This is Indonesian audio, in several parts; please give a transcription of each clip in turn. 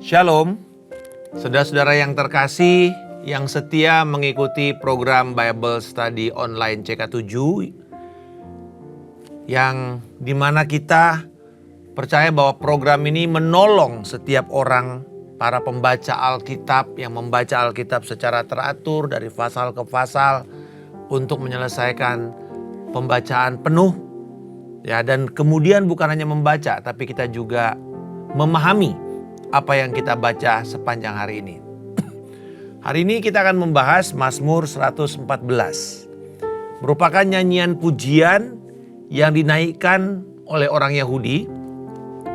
Shalom, saudara-saudara yang terkasih, yang setia mengikuti program Bible Study Online CK7, yang dimana kita percaya bahwa program ini menolong setiap orang, para pembaca Alkitab yang membaca Alkitab secara teratur dari pasal ke pasal untuk menyelesaikan pembacaan penuh. Ya, dan kemudian bukan hanya membaca, tapi kita juga memahami apa yang kita baca sepanjang hari ini. Hari ini kita akan membahas Mazmur 114. Merupakan nyanyian pujian yang dinaikkan oleh orang Yahudi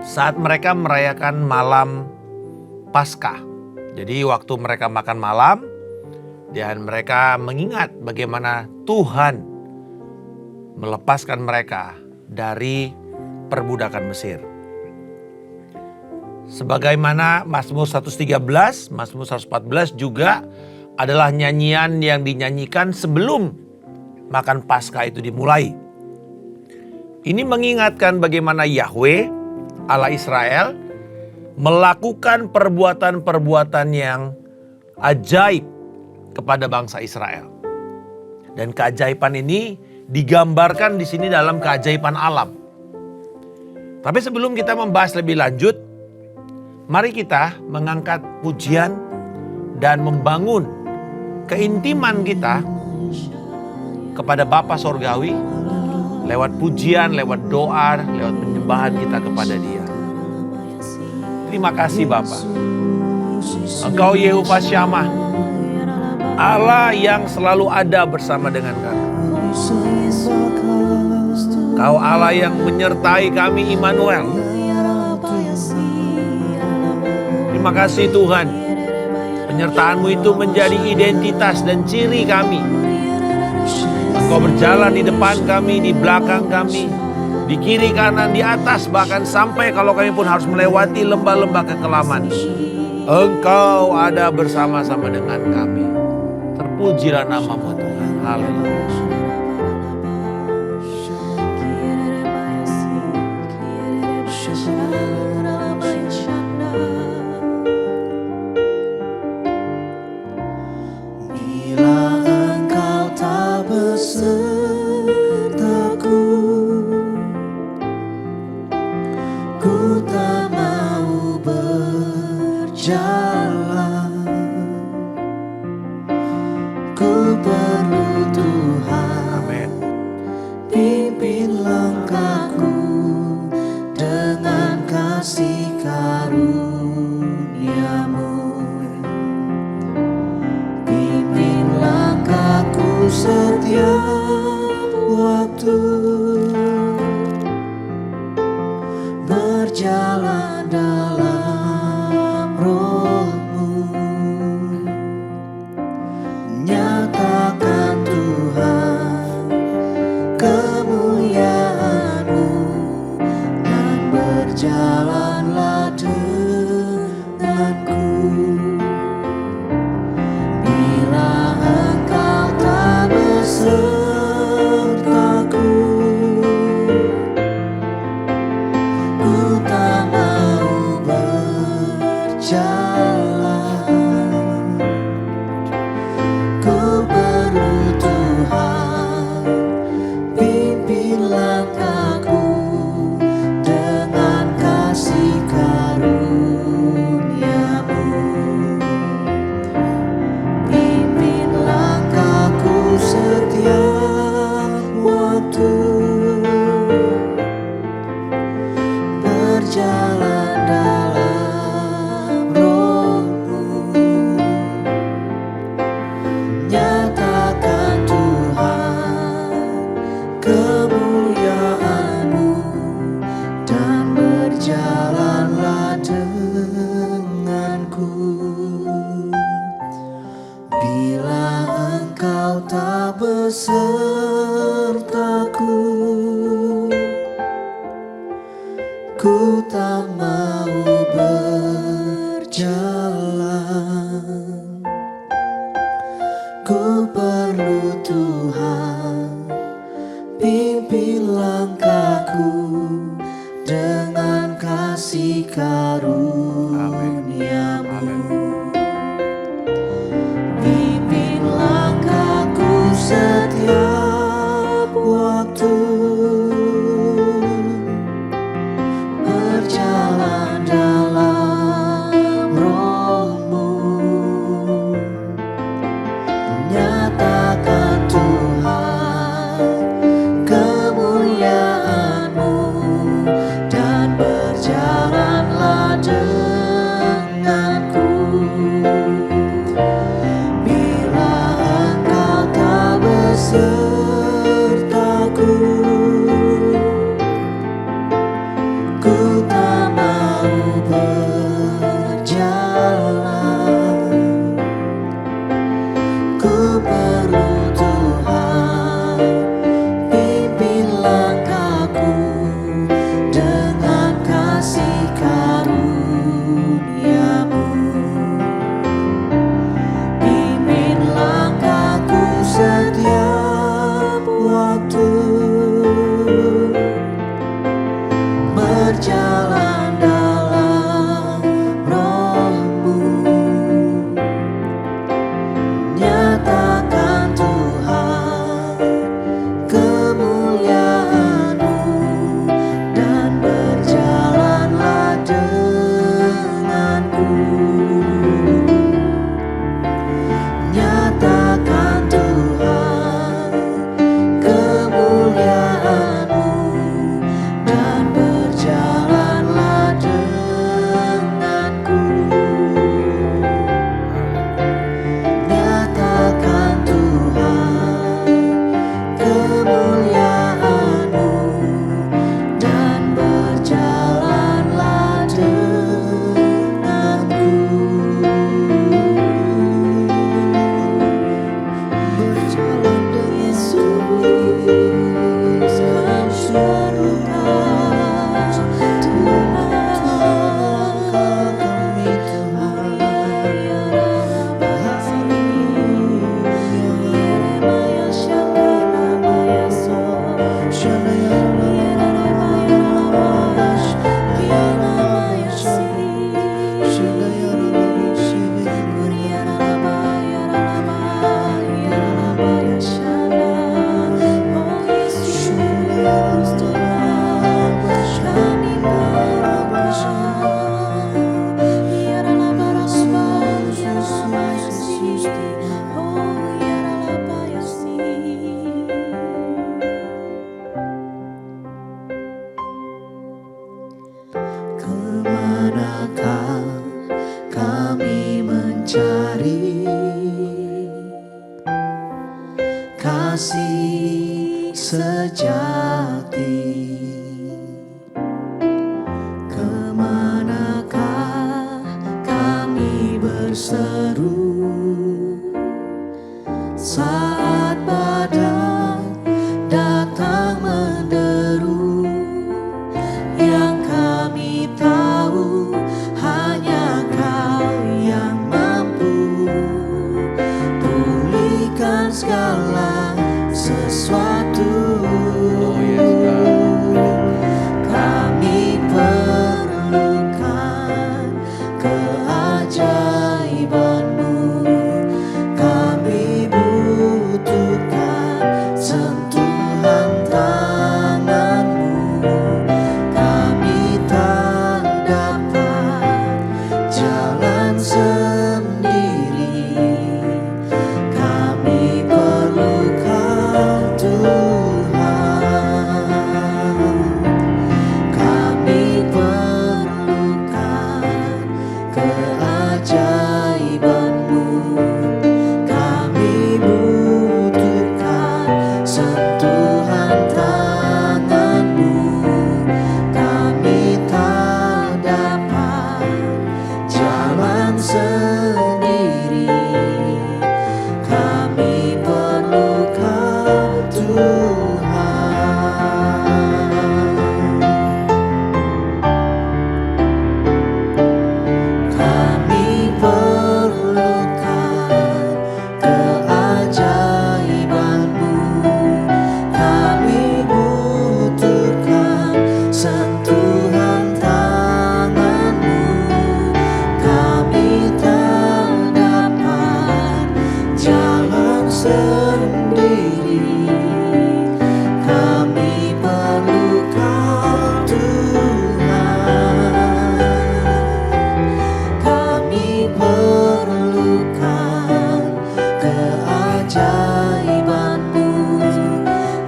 saat mereka merayakan malam Paskah. Jadi waktu mereka makan malam dan mereka mengingat bagaimana Tuhan melepaskan mereka dari perbudakan Mesir. Sebagaimana Mazmur 113, Mazmur 114 juga adalah nyanyian yang dinyanyikan sebelum makan Paskah itu dimulai. Ini mengingatkan bagaimana Yahweh, Allah Israel, melakukan perbuatan-perbuatan yang ajaib kepada bangsa Israel. Dan keajaiban ini digambarkan di sini dalam keajaiban alam. Tapi sebelum kita membahas lebih lanjut, mari kita mengangkat pujian dan membangun keintiman kita kepada Bapa Sorgawi lewat pujian, lewat doa, lewat penyembahan kita kepada Dia. Terima kasih Bapa. Engkau Yehovah Shammah, Allah yang selalu ada bersama dengan kami. Kau Allah yang menyertai kami, Immanuel. Terima kasih Tuhan, penyertaan-Mu itu menjadi identitas dan ciri kami. Engkau berjalan di depan kami, di belakang kami, di kiri kanan, di atas, bahkan sampai kalau kami pun harus melewati lembah-lembah kekelaman. Engkau ada bersama-sama dengan kami. Terpujilah nama-Mu Tuhan. Haleluya. Dengan kasih karunia. berseru saat badai datang menderu. Yang kami tahu hanya Kau yang mampu pulihkan segala sesuatu. Kami perlukan keajaiban-Mu. Kami butuhkan sentuhan tangan-Mu. Kami tak dapat jalan sendiri. Kami perlukan Tuhan. Kami perlukan keajaiban-Mu. Kami butuhkan sentuhan tangan-Mu. Kami tak dapat jalan sendiri. Kami perlukan Tuhan. Kami perlukan keajaiban-Mu. Kami butuhkan sentuhan tangan-Mu. Kami tak dapat jalan sendiri. Kami perlukan Tuhan. Kami perlukan keajaiban-Mu.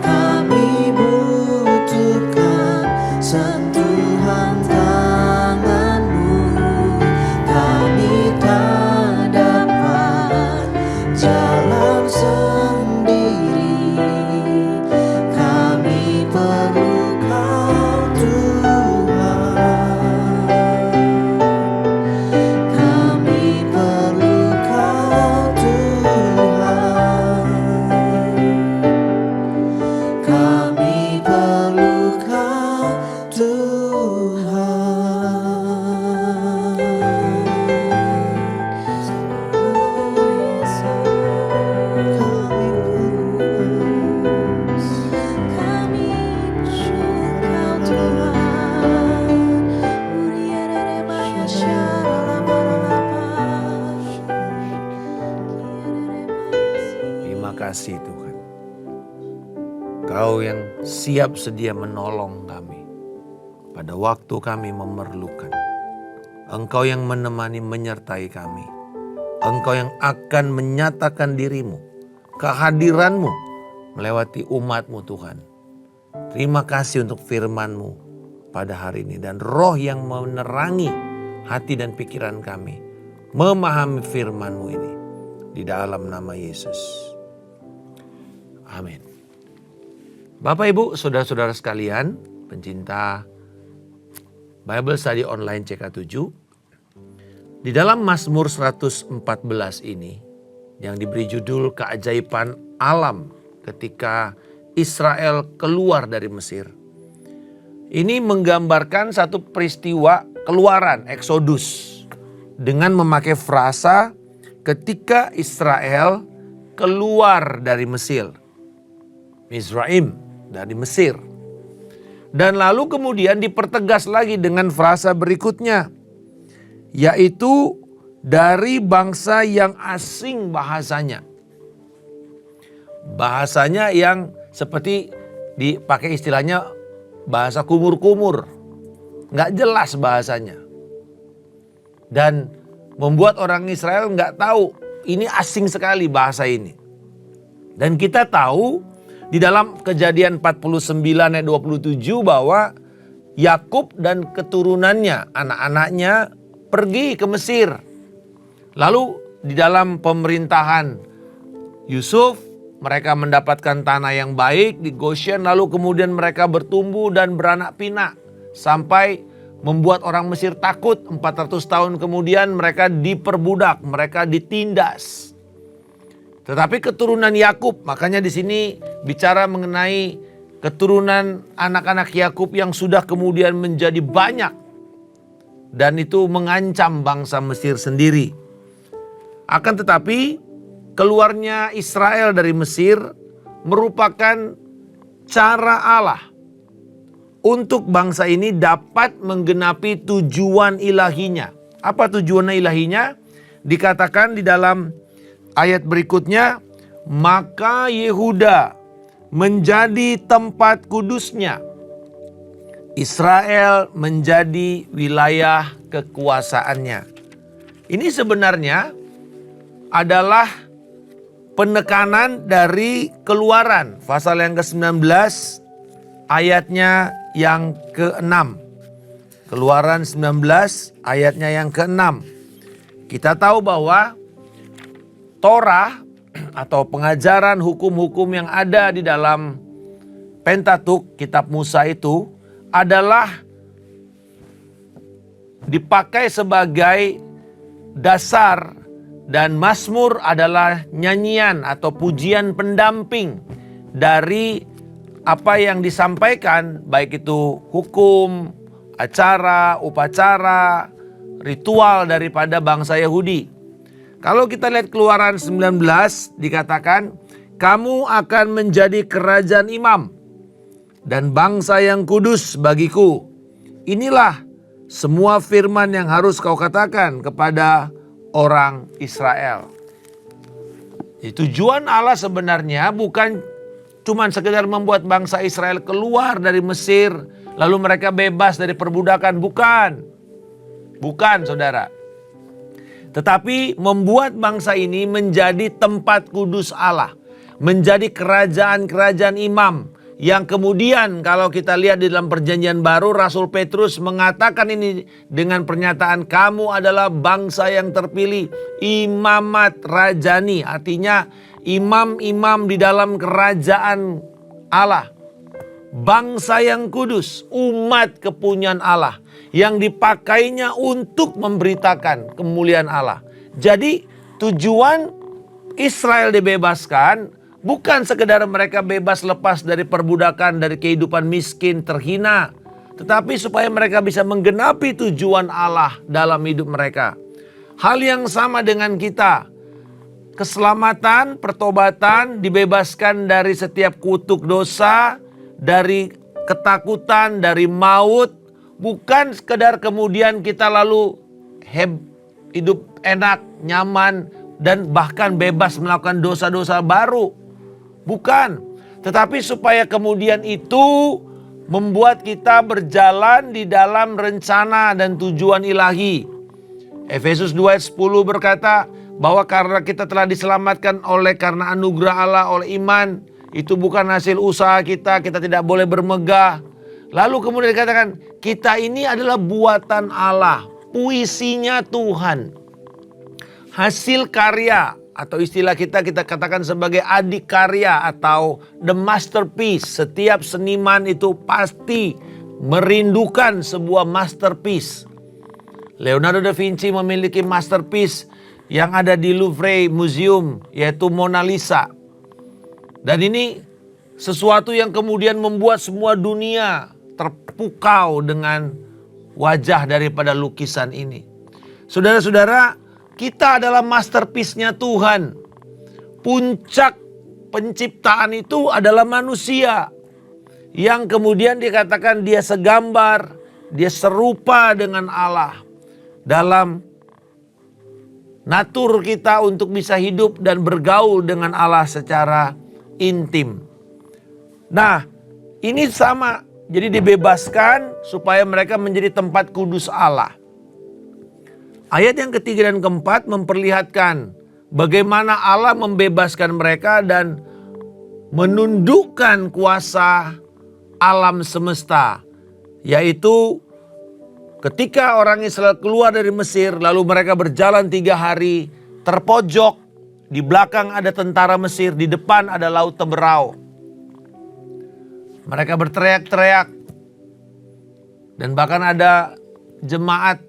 Kami butuhkan sentuhan tangan-Mu. Kami tak dapat jalan sendiri. Kami perlukan Tuhan. Kami perlukan Tuhan. Kami perlukan Terima kasih Tuhan. Kau yang siap sedia menolong kami pada waktu kami memerlukan. Engkau yang menemani menyertai kami. Engkau yang akan menyatakan dirimu, kehadiran-Mu melewati umat-Mu Tuhan. Terima kasih untuk firman-Mu pada hari ini. Dan roh yang menerangi hati dan pikiran kami. Memahami firman-Mu ini. Di dalam nama Yesus. Amin. Bapak Ibu, saudara-saudara sekalian, pencinta Bible Study Online CK7. Di dalam Mazmur 114 ini yang diberi judul keajaiban alam ketika Israel keluar dari Mesir. Ini menggambarkan satu peristiwa keluaran, Exodus. Dengan memakai frasa ketika Israel keluar dari Mesir. Mizraim, dari Mesir. Dan lalu kemudian dipertegas lagi dengan frasa berikutnya. Yaitu dari bangsa yang asing bahasanya. Bahasanya yang seperti dipakai istilahnya bahasa kumur-kumur. Nggak jelas bahasanya. Dan membuat orang Israel nggak tahu. Ini asing sekali bahasa ini. Dan kita tahu di dalam Kejadian 49 ayat 27 bahwa Yakub dan keturunannya, anak-anaknya pergi ke Mesir. Lalu di dalam pemerintahan Yusuf, mereka mendapatkan tanah yang baik di Goshen. Lalu kemudian mereka bertumbuh dan beranak pinak. Sampai membuat orang Mesir takut. 400 tahun kemudian mereka diperbudak, mereka ditindas. Tetapi keturunan Yakub, makanya di sini bicara mengenai keturunan anak-anak Yakub yang sudah kemudian menjadi banyak. Dan itu mengancam bangsa Mesir sendiri. Akan tetapi keluarnya Israel dari Mesir merupakan cara Allah untuk bangsa ini dapat menggenapi tujuan ilahinya. Apa tujuan ilahinya? Dikatakan di dalam ayat berikutnya, maka Yehuda menjadi tempat kudusnya. Israel menjadi wilayah kekuasaannya. Ini sebenarnya adalah penekanan dari Keluaran pasal yang ke-19 ayatnya yang ke-6. Keluaran 19 ayatnya yang ke-6. Kita tahu bahwa Torah atau pengajaran hukum-hukum yang ada di dalam Pentatuk, kitab Musa itu adalah dipakai sebagai dasar, dan Mazmur adalah nyanyian atau pujian pendamping dari apa yang disampaikan, baik itu hukum, acara, upacara, ritual daripada bangsa Yahudi. Kalau kita lihat Keluaran 19 dikatakan, kamu akan menjadi kerajaan imam dan bangsa yang kudus bagiku. Inilah semua firman yang harus kau katakan kepada orang Israel. Tujuan Allah sebenarnya bukan cuma sekedar membuat bangsa Israel keluar dari Mesir, lalu mereka bebas dari perbudakan. Bukan saudara. Tetapi membuat bangsa ini menjadi tempat kudus Allah. Menjadi kerajaan-kerajaan imam. Yang kemudian kalau kita lihat di dalam perjanjian baru, Rasul Petrus mengatakan ini dengan pernyataan, kamu adalah bangsa yang terpilih, imamat rajani. Artinya imam-imam di dalam kerajaan Allah. Bangsa yang kudus, umat kepunyaan Allah. Yang dipakainya untuk memberitakan kemuliaan Allah. Jadi tujuan Israel dibebaskan bukan sekedar mereka bebas lepas dari perbudakan, dari kehidupan miskin, terhina. Tetapi supaya mereka bisa menggenapi tujuan Allah dalam hidup mereka. Hal yang sama dengan kita. Keselamatan, pertobatan, dibebaskan dari setiap kutuk dosa, dari ketakutan, dari maut. Bukan sekedar kemudian kita lalu hidup enak, nyaman, dan bahkan bebas melakukan dosa-dosa baru. Bukan. Tetapi supaya kemudian itu membuat kita berjalan di dalam rencana dan tujuan ilahi. Efesus 2 ayat 10 berkata bahwa karena kita telah diselamatkan karena anugerah Allah, oleh iman. Itu bukan hasil usaha kita, kita tidak boleh bermegah. Lalu kemudian dikatakan, kita ini adalah buatan Allah, puisinya Tuhan. Hasil karya, atau istilah kita katakan sebagai adik karya atau the masterpiece. Setiap seniman itu pasti merindukan sebuah masterpiece. Leonardo da Vinci memiliki masterpiece yang ada di Louvre Museum, yaitu Mona Lisa. Dan ini sesuatu yang kemudian membuat semua dunia terpukau dengan wajah daripada lukisan ini. Saudara-saudara, kita adalah masterpiece-nya Tuhan. Puncak penciptaan itu adalah manusia. Yang kemudian dikatakan dia segambar, dia serupa dengan Allah. Dalam natur kita untuk bisa hidup dan bergaul dengan Allah secara intim. Nah, ini sama. Jadi dibebaskan supaya mereka menjadi tempat kudus Allah. Ayat yang ketiga dan keempat memperlihatkan bagaimana Allah membebaskan mereka dan menundukkan kuasa alam semesta. Yaitu ketika orang Israel keluar dari Mesir, lalu mereka berjalan 3 hari terpojok. Di belakang ada tentara Mesir, di depan ada laut Teberau. Mereka berteriak-teriak. Dan bahkan ada jemaat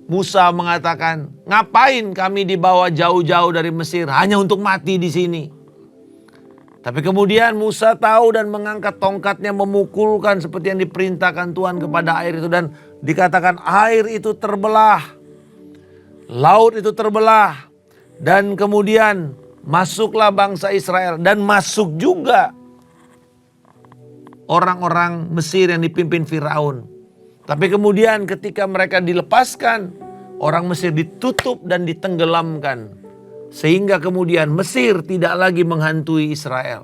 Musa mengatakan, ngapain kami dibawa jauh-jauh dari Mesir hanya untuk mati di sini. Tapi kemudian Musa tahu dan mengangkat tongkatnya memukulkan seperti yang diperintahkan Tuhan kepada air itu. Dan dikatakan air itu terbelah. Laut itu terbelah. Dan kemudian masuklah bangsa Israel. Dan masuk juga orang-orang Mesir yang dipimpin Firaun. Tapi kemudian ketika mereka dilepaskan, orang Mesir ditutup dan ditenggelamkan. Sehingga kemudian Mesir tidak lagi menghantui Israel.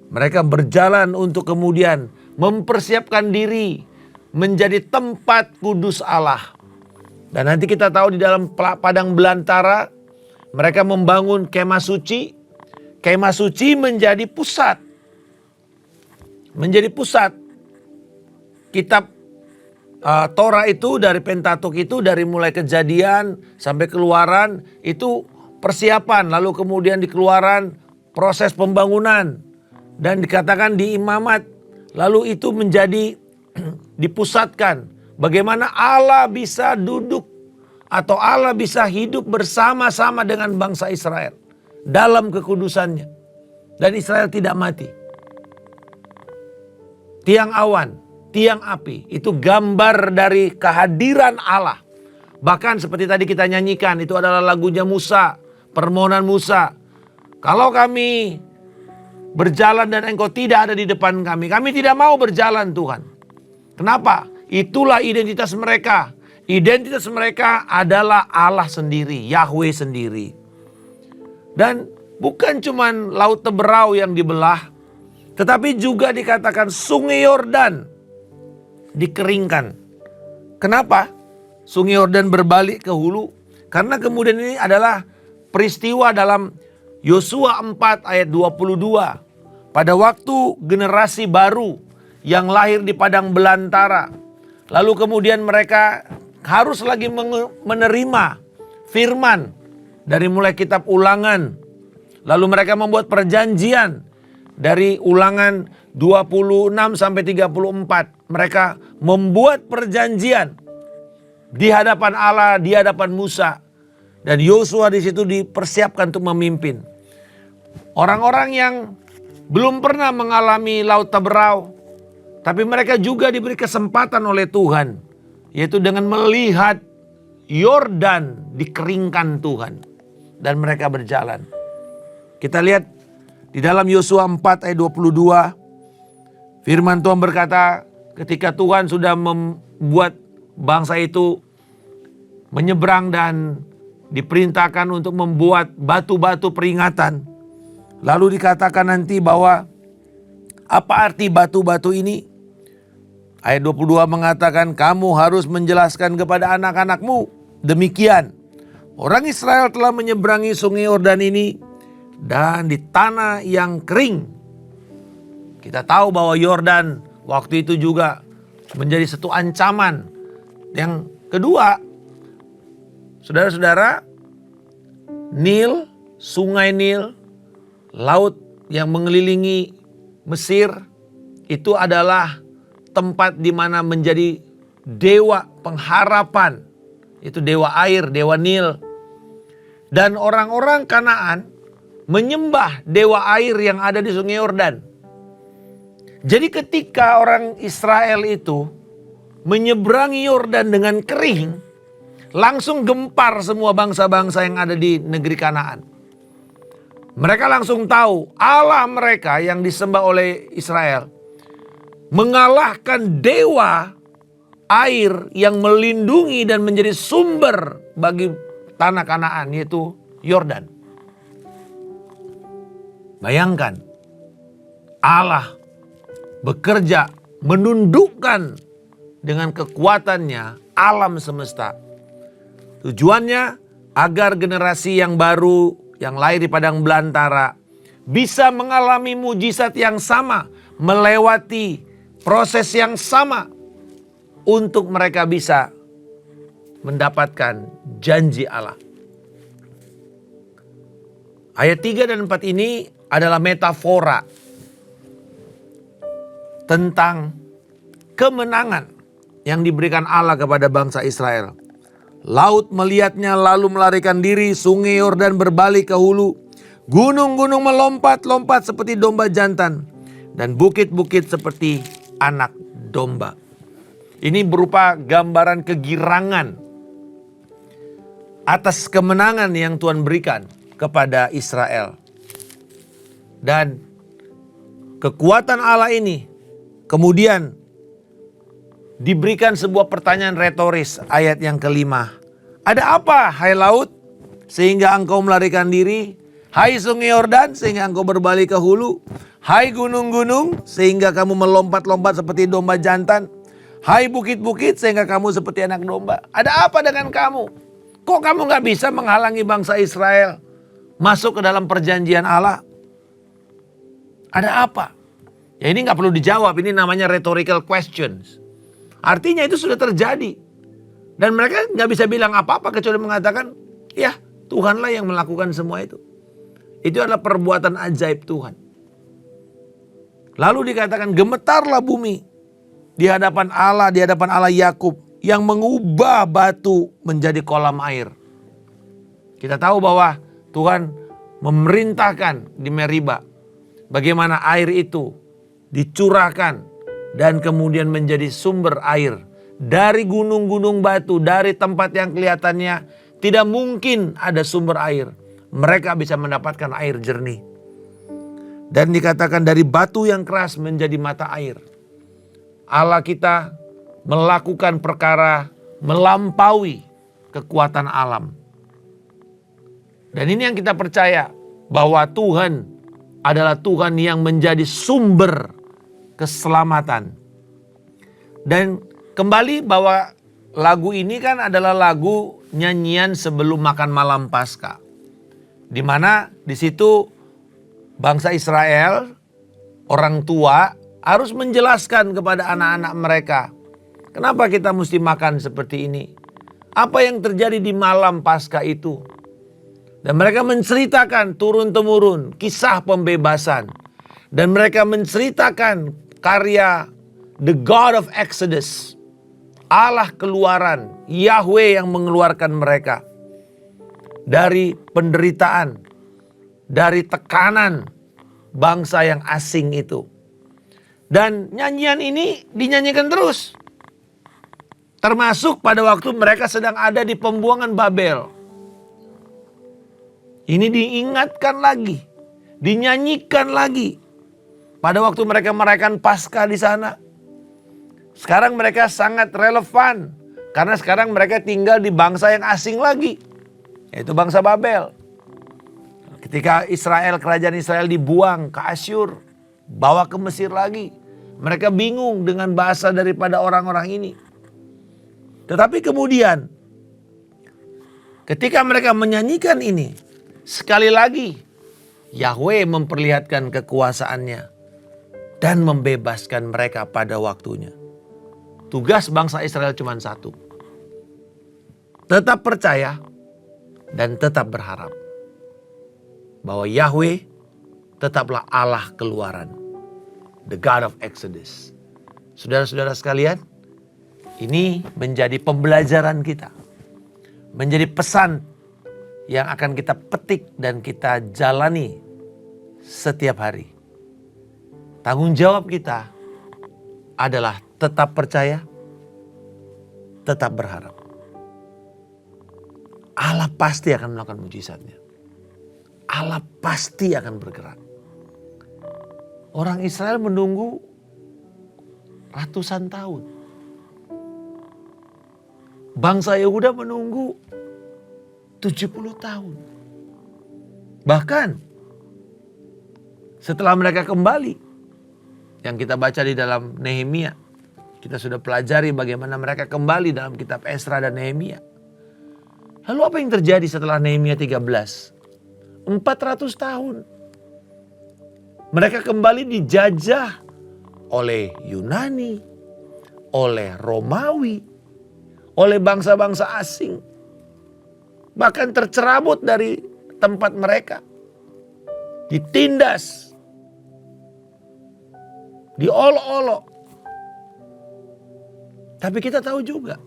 Mereka berjalan untuk kemudian mempersiapkan diri menjadi tempat kudus Allah. Dan nanti kita tahu di dalam padang belantara mereka membangun kemah suci. Kemah suci menjadi pusat. Menjadi pusat. Kitab Torah itu dari Pentatuk itu dari mulai Kejadian sampai Keluaran itu persiapan. Lalu kemudian di Keluaran proses pembangunan. Dan dikatakan di imamat. Lalu itu menjadi dipusatkan. Bagaimana Allah bisa duduk atau Allah bisa hidup bersama-sama dengan bangsa Israel. Dalam kekudusannya. Dan Israel tidak mati. Tiang awan. Tiang api itu gambar dari kehadiran Allah. Bahkan seperti tadi kita nyanyikan itu adalah lagunya Musa. Permohonan Musa. Kalau kami berjalan dan engkau tidak ada di depan kami. Kami tidak mau berjalan Tuhan. Kenapa? Itulah identitas mereka. Identitas mereka adalah Allah sendiri. Yahweh sendiri. Dan bukan cuman laut Teberau yang dibelah. Tetapi juga dikatakan sungai Yordan dikeringkan. Kenapa? Sungai Yordan berbalik ke hulu. Karena kemudian ini adalah peristiwa dalam Yosua 4 ayat 22. Pada waktu generasi baru yang lahir di padang belantara. Lalu kemudian mereka harus lagi menerima firman. Dari mulai kitab Ulangan. Lalu mereka membuat perjanjian. Dari Ulangan 26 sampai 34. Mereka membuat perjanjian di hadapan Allah, di hadapan Musa. Dan Yosua di situ dipersiapkan untuk memimpin. Orang-orang yang belum pernah mengalami laut Teberau. Tapi mereka juga diberi kesempatan oleh Tuhan. Yaitu dengan melihat Yordan dikeringkan Tuhan. Dan mereka berjalan. Kita lihat di dalam Yosua 4 ayat 22. Firman Tuhan berkata, ketika Tuhan sudah membuat bangsa itu menyeberang dan diperintahkan untuk membuat batu-batu peringatan. Lalu dikatakan nanti bahwa apa arti batu-batu ini? Ayat 22 mengatakan kamu harus menjelaskan kepada anak-anakmu. Demikian, orang Israel telah menyeberangi sungai Yordan ini dan di tanah yang kering. Kita tahu bahwa Yordan waktu itu juga menjadi satu ancaman. Yang kedua, saudara-saudara, Nil, sungai Nil, laut yang mengelilingi Mesir, itu adalah tempat di mana menjadi dewa pengharapan. Itu dewa air, dewa Nil. Dan orang-orang Kanaan menyembah dewa air yang ada di sungai Yordan. Jadi ketika orang Israel itu menyeberangi Yordan dengan kering, langsung gempar semua bangsa-bangsa yang ada di negeri Kanaan. Mereka langsung tahu Allah mereka yang disembah oleh Israel mengalahkan dewa air yang melindungi dan menjadi sumber bagi tanah Kanaan, yaitu Yordan. Bayangkan, Allah bekerja menundukkan dengan kekuatannya alam semesta. Tujuannya agar generasi yang baru yang lahir di padang belantara bisa mengalami mujizat yang sama, melewati proses yang sama untuk mereka bisa mendapatkan janji Allah. Ayat 3 dan 4 ini adalah metafora tentang kemenangan yang diberikan Allah kepada bangsa Israel. Laut melihatnya lalu melarikan diri, sungai Yordan berbalik ke hulu. Gunung-gunung melompat-lompat seperti domba jantan. Dan bukit-bukit seperti anak domba. Ini berupa gambaran kegirangan atas kemenangan yang Tuhan berikan kepada Israel. Dan kekuatan Allah ini kemudian diberikan sebuah pertanyaan retoris ayat yang kelima. Ada apa hai laut sehingga engkau melarikan diri? Hai sungai Yordan sehingga engkau berbalik ke hulu? Hai gunung-gunung sehingga kamu melompat-lompat seperti domba jantan? Hai bukit-bukit sehingga kamu seperti anak domba? Ada apa dengan kamu? Kok kamu gak bisa menghalangi bangsa Israel masuk ke dalam perjanjian Allah? Ada apa? Ya ini gak perlu dijawab, ini namanya rhetorical questions. Artinya itu sudah terjadi. Dan mereka gak bisa bilang apa-apa kecuali mengatakan, ya Tuhanlah yang melakukan semua itu. Itu adalah perbuatan ajaib Tuhan. Lalu dikatakan gemetarlah bumi di hadapan Allah Yakub yang mengubah batu menjadi kolam air. Kita tahu bahwa Tuhan memerintahkan di Meriba bagaimana air itu dicurahkan dan kemudian menjadi sumber air. Dari gunung-gunung batu, dari tempat yang kelihatannya tidak mungkin ada sumber air. Mereka bisa mendapatkan air jernih. Dan dikatakan dari batu yang keras menjadi mata air. Allah kita melakukan perkara melampaui kekuatan alam. Dan ini yang kita percaya bahwa Tuhan adalah Tuhan yang menjadi sumber keselamatan. Dan kembali bahwa lagu ini kan adalah lagu nyanyian sebelum makan malam Paskah. Di mana di situ bangsa Israel, orang tua harus menjelaskan kepada anak-anak mereka, kenapa kita mesti makan seperti ini? Apa yang terjadi di malam Paskah itu? Dan mereka menceritakan turun-temurun kisah pembebasan. Dan mereka menceritakan karya The God of Exodus, Allah keluaran, Yahweh yang mengeluarkan mereka dari penderitaan, dari tekanan bangsa yang asing itu. Dan nyanyian ini dinyanyikan terus. Termasuk pada waktu mereka sedang ada di pembuangan Babel. Ini diingatkan lagi, dinyanyikan lagi. Pada waktu mereka merayakan Paskah di sana. Sekarang mereka sangat relevan. Karena sekarang mereka tinggal di bangsa yang asing lagi. Yaitu bangsa Babel. Ketika kerajaan Israel dibuang ke Asyur. Bawa ke Mesir lagi. Mereka bingung dengan bahasa daripada orang-orang ini. Tetapi kemudian ketika mereka menyanyikan ini. Sekali lagi Yahweh memperlihatkan kekuasaannya. Dan membebaskan mereka pada waktunya. Tugas bangsa Israel cuma satu. Tetap percaya dan tetap berharap. Bahwa Yahweh tetaplah Allah keluaran. The God of Exodus. Saudara-saudara sekalian, ini menjadi pembelajaran kita. Menjadi pesan yang akan kita petik dan kita jalani setiap hari. Tanggung jawab kita adalah tetap percaya, tetap berharap. Allah pasti akan melakukan mujizatnya. Allah pasti akan bergerak. Orang Israel menunggu ratusan tahun. Bangsa Yehuda menunggu 70 tahun. Bahkan setelah mereka kembali, yang kita baca di dalam Nehemia. Kita sudah pelajari bagaimana mereka kembali dalam kitab Esra dan Nehemia. Lalu apa yang terjadi setelah Nehemia 13? 400 tahun. Mereka kembali dijajah oleh Yunani, oleh Romawi, oleh bangsa-bangsa asing. Bahkan tercerabut dari tempat mereka. Ditindas. Diolok-olok. Tapi kita tahu juga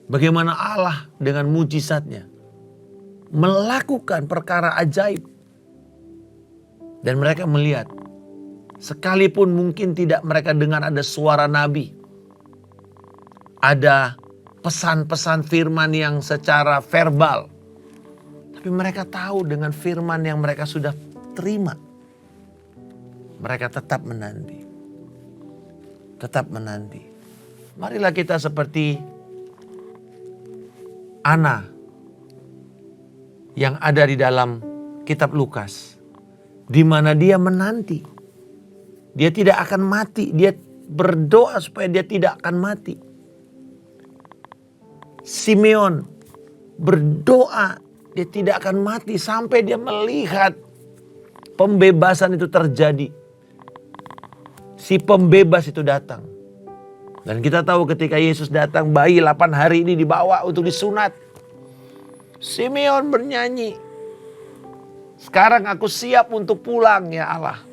bagaimana Allah dengan mujizatnya melakukan perkara ajaib. Dan mereka melihat, sekalipun mungkin tidak mereka dengar ada suara nabi, ada pesan-pesan firman yang secara verbal, tapi mereka tahu dengan firman yang mereka sudah terima, mereka tetap menanti. Tetap menanti. Marilah kita seperti Ana yang ada di dalam kitab Lukas, di mana dia menanti. Dia tidak akan mati. Dia berdoa supaya dia tidak akan mati. Simeon berdoa dia tidak akan mati sampai dia melihat pembebasan itu terjadi. Si pembebas itu datang. Dan kita tahu ketika Yesus datang, bayi 8 hari ini dibawa untuk disunat. Simeon bernyanyi, sekarang aku siap untuk pulang ya Allah.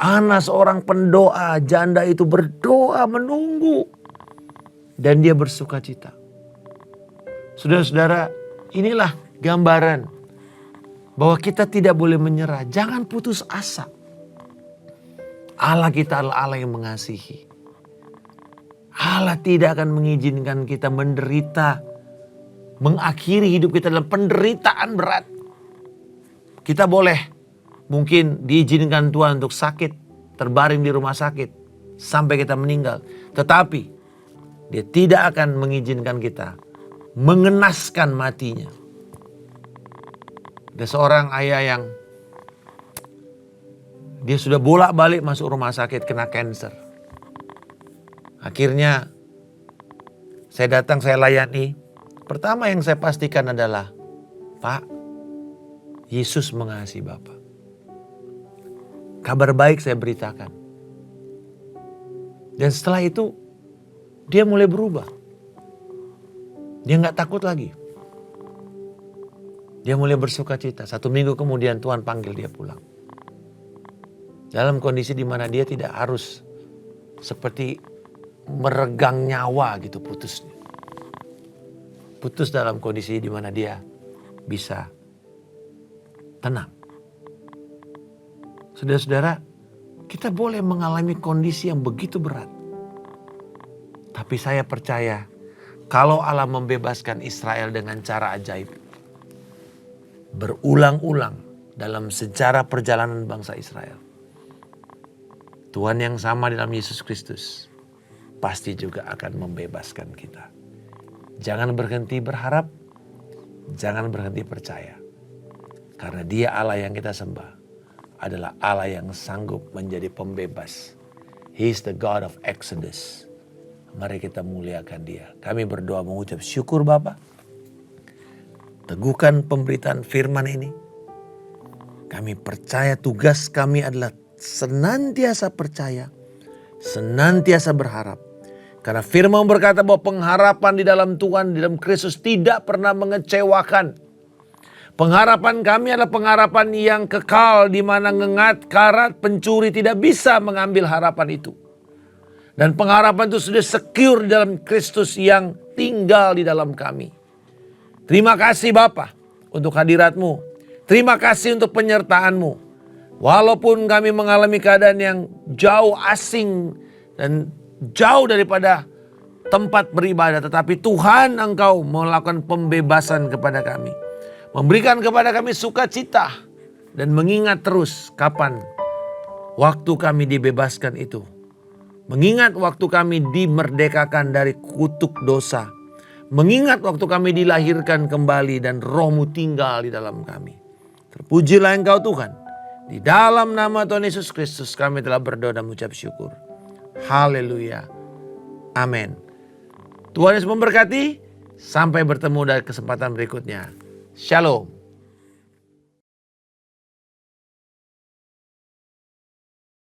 Ana seorang pendoa, janda itu berdoa menunggu. Dan dia bersuka cita. Saudara-saudara, inilah gambaran bahwa kita tidak boleh menyerah. Jangan putus asa. Allah kita adalah Allah yang mengasihi. Allah tidak akan mengizinkan kita menderita, mengakhiri hidup kita dalam penderitaan berat. Kita boleh mungkin diizinkan Tuhan untuk sakit, terbaring di rumah sakit sampai kita meninggal. Tetapi Dia tidak akan mengizinkan kita mengenaskan matinya. Ada seorang ayah yang dia sudah bolak-balik masuk rumah sakit kena kanker. Akhirnya saya datang, saya layani. Pertama yang saya pastikan adalah, Pak, Yesus mengasihi Bapak. Kabar baik saya beritakan. Dan setelah itu dia mulai berubah. Dia gak takut lagi. Dia mulai bersuka cita. 1 minggu kemudian Tuhan panggil dia pulang. Dalam kondisi di mana dia tidak harus seperti meregang nyawa gitu putusnya. Putus dalam kondisi di mana dia bisa tenang. Saudara-saudara, kita boleh mengalami kondisi yang begitu berat. Tapi saya percaya kalau Allah membebaskan Israel dengan cara ajaib, berulang-ulang dalam sejarah perjalanan bangsa Israel, Tuhan yang sama dalam Yesus Kristus pasti juga akan membebaskan kita. Jangan berhenti berharap, jangan berhenti percaya. Karena Dia Allah yang kita sembah adalah Allah yang sanggup menjadi pembebas. He is the God of Exodus. Mari kita muliakan Dia. Kami berdoa mengucap syukur Bapa. Teguhkan pemberitaan firman ini. Kami percaya tugas kami adalah senantiasa percaya, senantiasa berharap. Karena firman berkata bahwa pengharapan di dalam Tuhan, di dalam Kristus tidak pernah mengecewakan. Pengharapan kami adalah pengharapan yang kekal, di mana ngengat, karat, pencuri tidak bisa mengambil harapan itu. Dan pengharapan itu sudah secure di dalam Kristus yang tinggal di dalam kami. Terima kasih Bapa untuk hadirat-Mu. Terima kasih untuk penyertaan-Mu. Walaupun kami mengalami keadaan yang jauh asing dan jauh daripada tempat beribadah, tetapi Tuhan Engkau melakukan pembebasan kepada kami. Memberikan kepada kami sukacita dan mengingat terus kapan waktu kami dibebaskan itu. Mengingat waktu kami dimerdekakan dari kutuk dosa. Mengingat waktu kami dilahirkan kembali dan Roh-Mu tinggal di dalam kami. Terpujilah Engkau Tuhan. Di dalam nama Tuhan Yesus Kristus kami telah berdoa dan mengucap syukur. Haleluya. Amin. Tuhan Yesus memberkati. Sampai bertemu dari kesempatan berikutnya. Shalom.